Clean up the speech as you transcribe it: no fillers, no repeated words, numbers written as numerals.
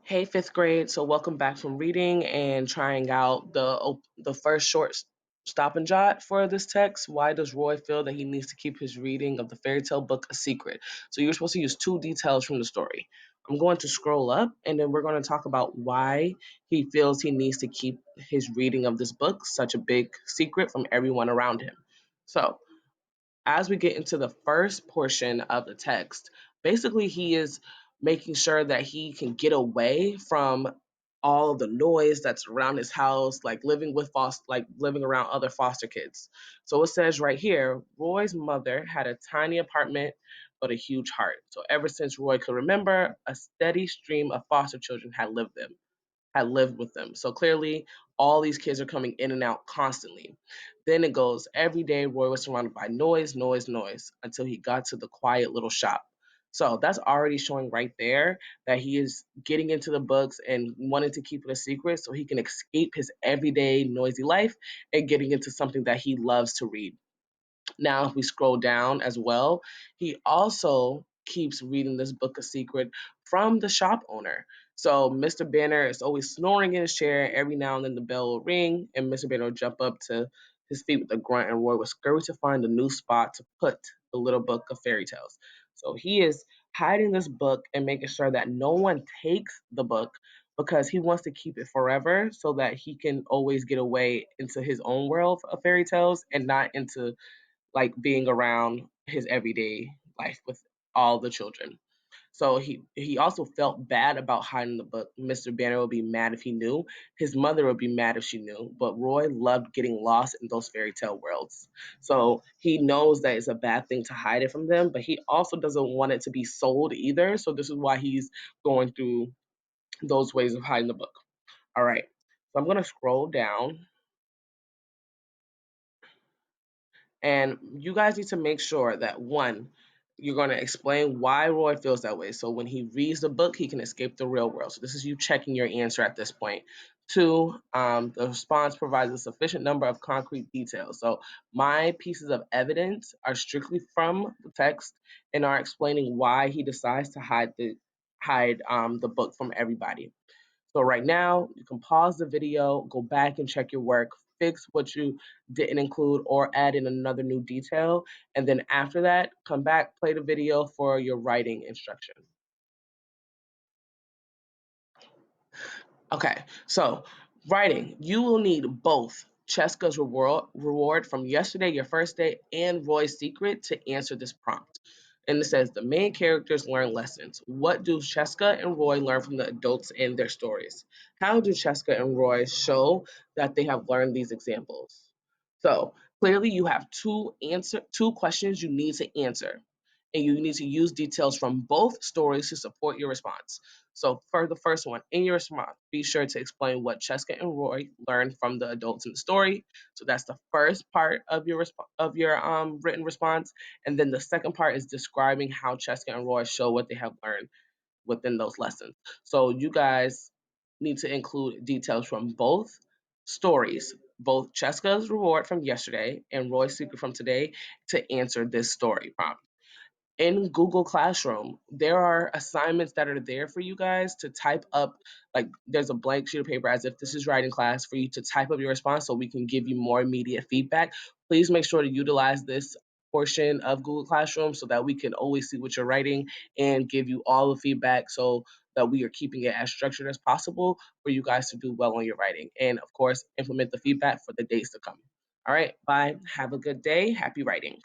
Hey, fifth grade. So welcome back from reading and trying out the first short stop and jot for this text. Why does Roy feel that he needs to keep his reading of the fairy tale book a secret? So you're supposed to use two details from the story. I'm going to scroll up and then we're going to talk about why he feels he needs to keep his reading of this book such a big secret from everyone around him. So as we get into the first portion of the text, basically he is making sure that he can get away from all of the noise that's around his house, like living around other foster kids. So it says right here, Roy's mother had a tiny apartment but a huge heart. So ever since Roy could remember, a steady stream of foster children had lived with them. So clearly, all these kids are coming in and out constantly. Then it goes every day, Roy was surrounded by noise, noise, noise until he got to the quiet little shop. So that's already showing right there that he is getting into the books and wanting to keep it a secret so he can escape his everyday noisy life and getting into something that he loves to read. Now, if we scroll down as well, he also keeps reading this book a secret from the shop owner. So Mr. Banner is always snoring in his chair. Every now and then the bell will ring, and Mr. Banner will jump up to his feet with a grunt, and Roy will scurry to find a new spot to put the little book of fairy tales. So he is hiding this book and making sure that no one takes the book because he wants to keep it forever so that he can always get away into his own world of fairy tales and not into like being around his everyday life with all the children. So he also felt bad about hiding the book. Mr. Banner would be mad if he knew. His mother would be mad if she knew. But Roy loved getting lost in those fairy tale worlds. So he knows that it's a bad thing to hide it from them, but he also doesn't want it to be sold either. So this is why he's going through those ways of hiding the book. All right. So I'm gonna scroll down. And you guys need to make sure that one, you're going to explain why Roy feels that way. So when he reads the book, he can escape the real world. So this is you checking your answer at this point. Two, the response provides a sufficient number of concrete details. So my pieces of evidence are strictly from the text and are explaining why he decides to hide the book from everybody. So right now, you can pause the video, go back and check your work, fix what you didn't include or add in another new detail. And then after that, come back, play the video for your writing instruction. Okay, so writing, you will need both Cheska's reward from yesterday, your first day, and Roy's secret to answer this prompt. And it says the main characters learn lessons. What do Cheska and Roy learn from the adults in their stories? How do Cheska and Roy show that they have learned these examples? So clearly you have two questions you need to answer. And you need to use details from both stories to support your response. So for the first one, in your response, be sure to explain what Cheska and Roy learned from the adults in the story. So that's the first part of your written response, and then the second part is describing how Cheska and Roy show what they have learned within those lessons. So you guys need to include details from both stories, both Cheska's reward from yesterday and Roy's secret from today, to answer this story prompt in Google Classroom, there are assignments that are there for you guys to type up. Like there's a blank sheet of paper as if this is writing class for you to type up your response so we can give you more immediate feedback. Please make sure to utilize this portion of Google Classroom so that we can always see what you're writing and give you all the feedback so that we are keeping it as structured as possible for you guys to do well on your writing. And of course, implement the feedback for the days to come. All right, bye. Have a good day. Happy writing.